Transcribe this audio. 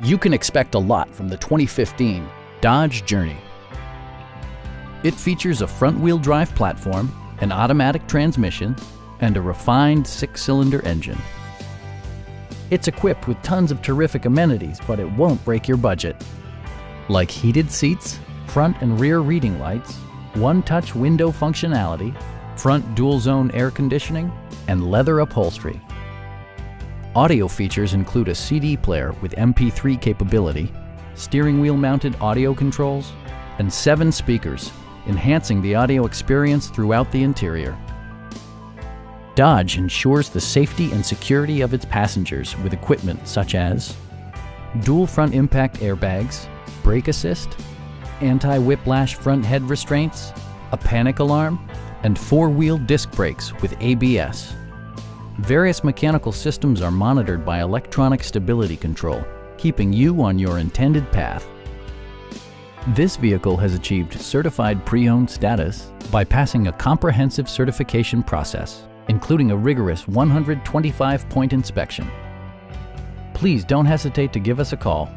You can expect a lot from the 2015 Dodge Journey. It features a front-wheel drive platform, an automatic transmission, and a refined 6-cylinder engine. It's equipped with tons of terrific amenities, but it won't break your budget. Like heated seats, front and rear reading lights, one-touch window functionality, front dual-zone air conditioning, and leather upholstery. Audio features include a CD player with MP3 capability, steering wheel mounted audio controls, and 7 speakers, enhancing the audio experience throughout the interior. Dodge ensures the safety and security of its passengers with equipment such as dual front impact airbags, brake assist, anti-whiplash front head restraints, a panic alarm, and 4-wheel disc brakes with ABS. Various mechanical systems are monitored by electronic stability control, keeping you on your intended path. This vehicle has achieved certified pre-owned status by passing a comprehensive certification process, including a rigorous 125-point inspection. Please don't hesitate to give us a call